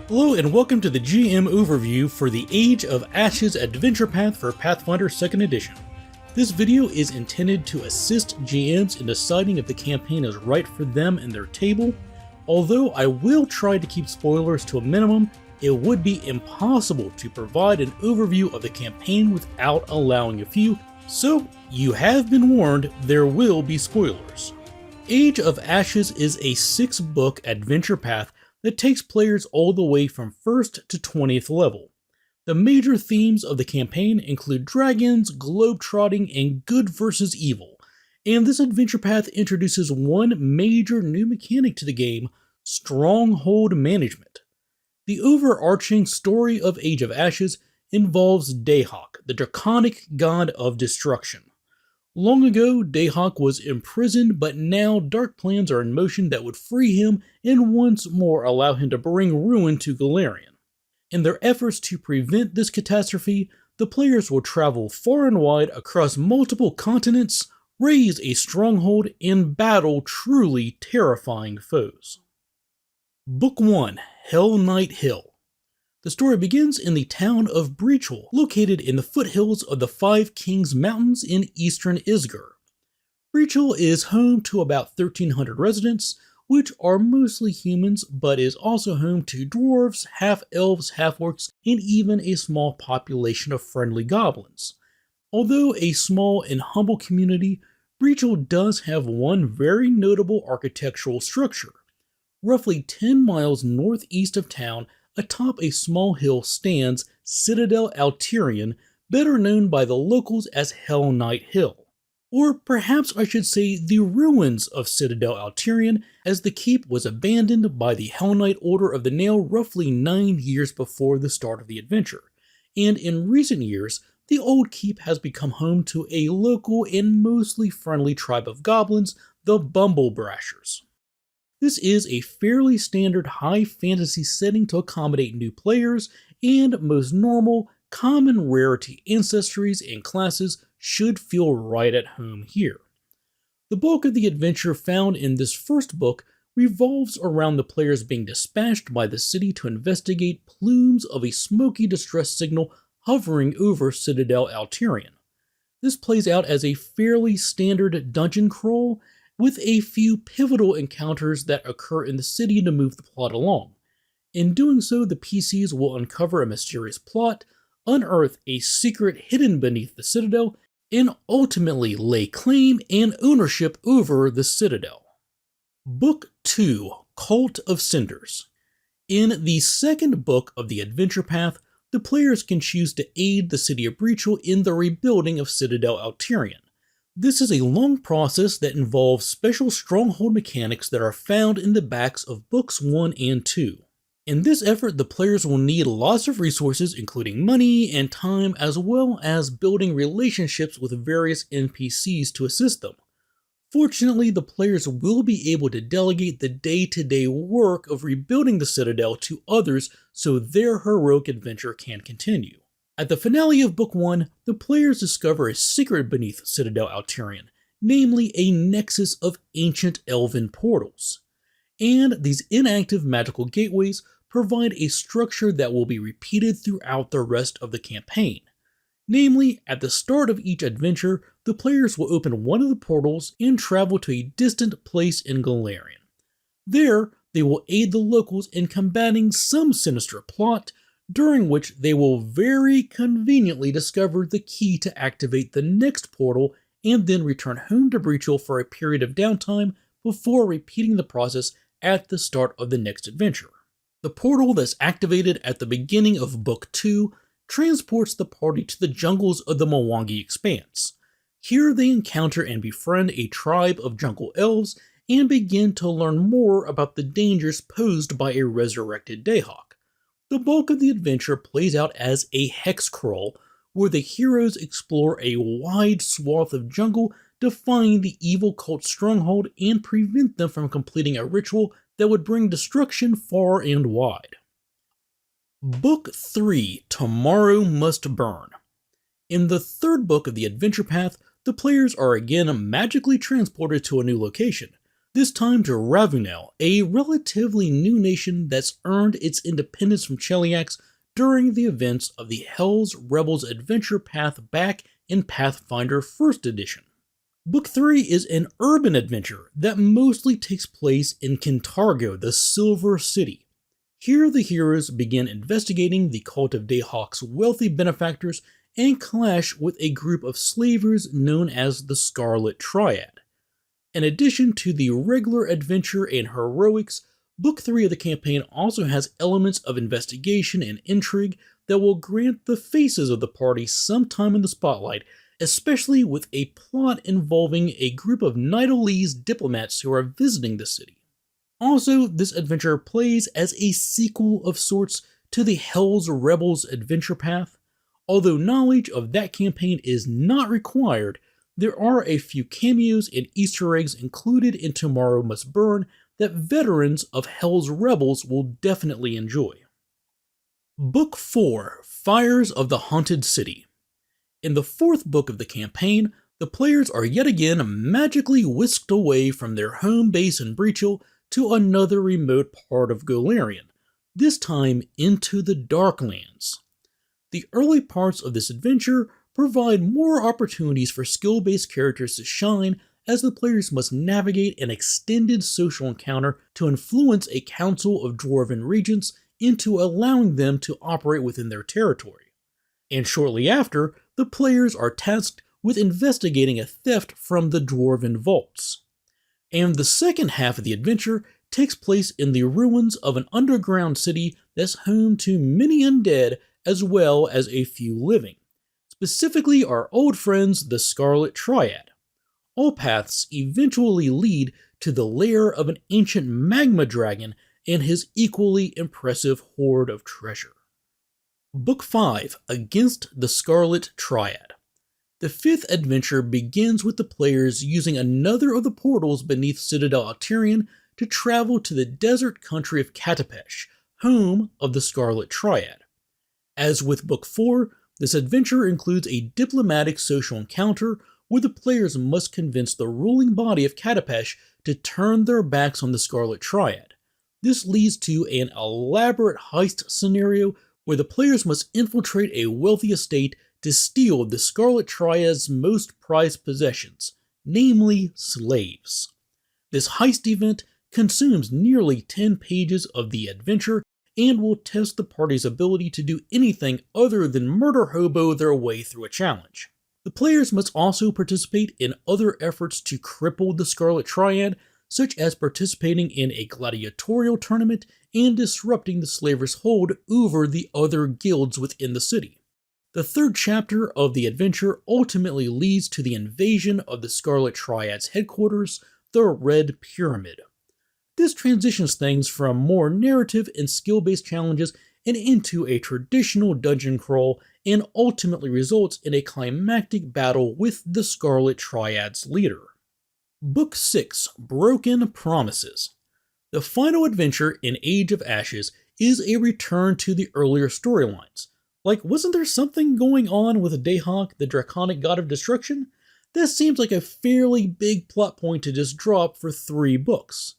Hello and welcome to the GM overview for the Age of Ashes Adventure Path for Pathfinder 2nd Edition. This video is intended to assist GMs in deciding if the campaign is right for them and their table. Although I will try to keep spoilers to a minimum, it would be impossible to provide an overview of the campaign without allowing a few, so you have been warned, there will be spoilers. Age of Ashes is a 6-book adventure path that takes players all the way from 1st to 20th level. The major themes of the campaign include dragons, globetrotting, and good versus evil, and this adventure path introduces one major new mechanic to the game: stronghold management. The overarching story of Age of Ashes involves Dayhawk, the draconic god of destruction. Long ago, Dayhawk was imprisoned, but now dark plans are in motion that would free him and once more allow him to bring ruin to Golarion. In their efforts to prevent this catastrophe, the players will travel far and wide across multiple continents, raise a stronghold, and battle truly terrifying foes. Book 1, Hell Knight Hill. The story begins in the town of Breachel, located in the foothills of the Five Kings Mountains in eastern Isgir. Breachel is home to about 1,300 residents, which are mostly humans, but is also home to dwarves, half-elves, half-orcs, and even a small population of friendly goblins. Although a small and humble community, Breachel does have one very notable architectural structure. Roughly 10 miles northeast of town, atop a small hill, stands Citadel Alterian, better known by the locals as Hell Knight Hill. Or perhaps I should say the ruins of Citadel Alterian, as the keep was abandoned by the Hell Knight Order of the Nail roughly 9 years before the start of the adventure, and in recent years, the old keep has become home to a local and mostly friendly tribe of goblins, the Bumblebrashers. This is a fairly standard high fantasy setting to accommodate new players, and most normal, common rarity ancestries and classes should feel right at home here. The bulk of the adventure found in this first book revolves around the players being dispatched by the city to investigate plumes of a smoky distress signal hovering over Citadel Alterian. This plays out as a fairly standard dungeon crawl, with a few pivotal encounters that occur in the city to move the plot along. In doing so, the PCs will uncover a mysterious plot, unearth a secret hidden beneath the Citadel, and ultimately lay claim and ownership over the Citadel. Book 2, Cult of Cinders. In the second book of the adventure path, the players can choose to aid the city of Breachel in the rebuilding of Citadel Alterian. This is a long process that involves special stronghold mechanics that are found in the backs of books 1 and 2. In this effort, the players will need lots of resources, including money and time, as well as building relationships with various NPCs to assist them. Fortunately, the players will be able to delegate the day-to-day work of rebuilding the Citadel to others so their heroic adventure can continue. At the finale of Book 1, the players discover a secret beneath Citadel Alterian, namely a nexus of ancient elven portals. And these inactive magical gateways provide a structure that will be repeated throughout the rest of the campaign. Namely, at the start of each adventure, the players will open one of the portals and travel to a distant place in Golarion. There, they will aid the locals in combating some sinister plot, during which they will very conveniently discover the key to activate the next portal and then return home to Breachel for a period of downtime before repeating the process at the start of the next adventure. The portal that's activated at the beginning of Book 2 transports the party to the jungles of the Mwangi Expanse. Here they encounter and befriend a tribe of jungle elves and begin to learn more about the dangers posed by a resurrected Dayhawk. The bulk of the adventure plays out as a hex crawl, where the heroes explore a wide swath of jungle to find the evil cult stronghold and prevent them from completing a ritual that would bring destruction far and wide. Book 3, Tomorrow Must Burn. In the third book of the adventure path, the players are again magically transported to a new location. this time to Ravunel, a relatively new nation that's earned its independence from Cheliax during the events of the Hell's Rebels adventure path back in Pathfinder 1st Edition. Book 3 is an urban adventure that mostly takes place in Kintargo, the Silver City. Here the heroes begin investigating the cult of Dayhawk's wealthy benefactors and clash with a group of slavers known as the Scarlet Triad. In addition to the regular adventure and heroics, Book 3 of the campaign also has elements of investigation and intrigue that will grant the faces of the party some time in the spotlight, especially with a plot involving a group of Nidalese diplomats who are visiting the city. Also, this adventure plays as a sequel of sorts to the Hell's Rebels adventure path. Although knowledge of that campaign is not required, there are a few cameos and Easter eggs included in Tomorrow Must Burn that veterans of Hell's Rebels will definitely enjoy. Book 4: Fires of the Haunted City. In the 4th book of the campaign, the players are yet again magically whisked away from their home base in Breachill to another remote part of Golarion, this time into the Darklands. The early parts of this adventure provide more opportunities for skill-based characters to shine, as the players must navigate an extended social encounter to influence a council of dwarven regents into allowing them to operate within their territory. And shortly after, the players are tasked with investigating a theft from the dwarven vaults. And the second half of the adventure takes place in the ruins of an underground city that's home to many undead as well as a few living. Specifically our old friends, the Scarlet Triad. All paths eventually lead to the lair of an ancient magma dragon and his equally impressive hoard of treasure. Book 5: Against the Scarlet Triad. The 5th adventure begins with the players using another of the portals beneath Citadel Alterian to travel to the desert country of Katapesh, home of the Scarlet Triad. As with Book 4, this adventure includes a diplomatic social encounter where the players must convince the ruling body of Katapesh to turn their backs on the Scarlet Triad. This leads to an elaborate heist scenario where the players must infiltrate a wealthy estate to steal the Scarlet Triad's most prized possessions, namely slaves. This heist event consumes nearly 10 pages of the adventure and will test the party's ability to do anything other than murder hobo their way through a challenge. The players must also participate in other efforts to cripple the Scarlet Triad, such as participating in a gladiatorial tournament and disrupting the slavers' hold over the other guilds within the city. The 3rd chapter of the adventure ultimately leads to the invasion of the Scarlet Triad's headquarters, the Red Pyramid. This transitions things from more narrative and skill-based challenges and into a traditional dungeon crawl, and ultimately results in a climactic battle with the Scarlet Triad's leader. Book 6: Broken Promises. The final adventure in Age of Ashes is a return to the earlier storylines. Like, wasn't there something going on with Dayhawk, the draconic god of destruction? That seems like a fairly big plot point to just drop for 3 books.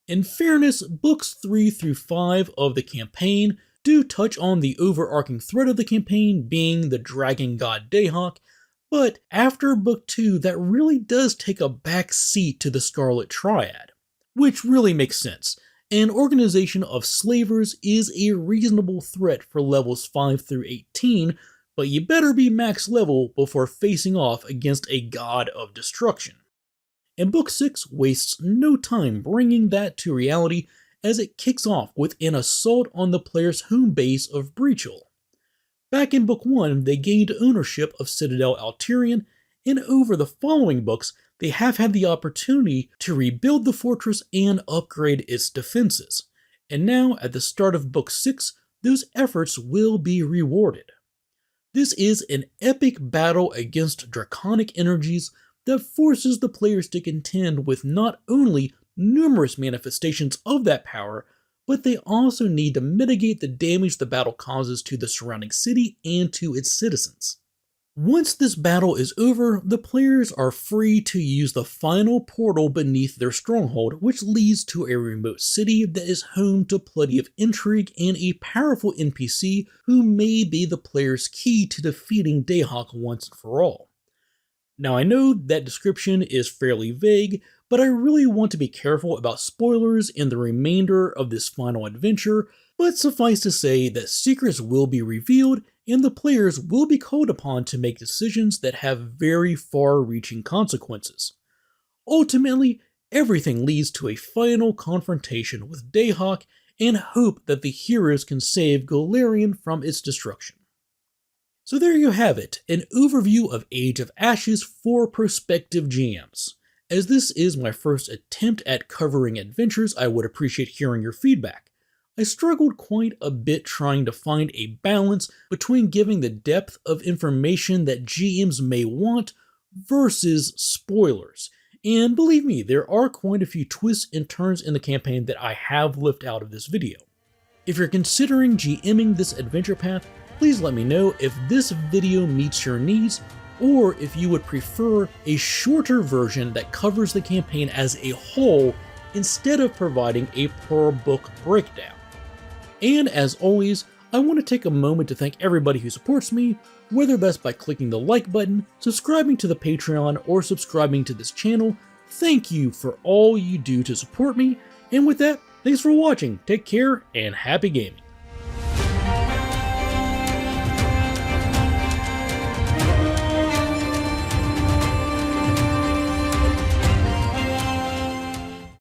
In fairness, books 3 through 5 of the campaign do touch on the overarching thread of the campaign being the dragon god Dayhawk, but after book 2 that really does take a back seat to the Scarlet Triad. Which really makes sense. An organization of slavers is a reasonable threat for levels 5 through 18, but you better be max level before facing off against a god of destruction. And Book 6 wastes no time bringing that to reality as it kicks off with an assault on the player's home base of Breachill. Back in Book 1, they gained ownership of Citadel Alterian, and over the following books, they have had the opportunity to rebuild the fortress and upgrade its defenses. And now, at the start of Book 6, those efforts will be rewarded. This is an epic battle against draconic energies that forces the players to contend with not only numerous manifestations of that power, but they also need to mitigate the damage the battle causes to the surrounding city and to its citizens. Once this battle is over, the players are free to use the final portal beneath their stronghold, which leads to a remote city that is home to plenty of intrigue and a powerful NPC who may be the player's key to defeating Dayhawk once and for all. Now I know that description is fairly vague, but I really want to be careful about spoilers in the remainder of this final adventure, but suffice to say that secrets will be revealed and the players will be called upon to make decisions that have very far-reaching consequences. Ultimately, everything leads to a final confrontation with Dayhawk and hope that the heroes can save Golarion from its destruction. So there you have it, an overview of Age of Ashes for prospective GMs. As this is my first attempt at covering adventures, I would appreciate hearing your feedback. I struggled quite a bit trying to find a balance between giving the depth of information that GMs may want versus spoilers. And believe me, there are quite a few twists and turns in the campaign that I have left out of this video. If you're considering GMing this adventure path, please let me know if this video meets your needs, or if you would prefer a shorter version that covers the campaign as a whole instead of providing a per book breakdown. And as always, I want to take a moment to thank everybody who supports me, whether that's by clicking the like button, subscribing to the Patreon, or subscribing to this channel. Thank you for all you do to support me, and with that, thanks for watching, take care, and happy gaming.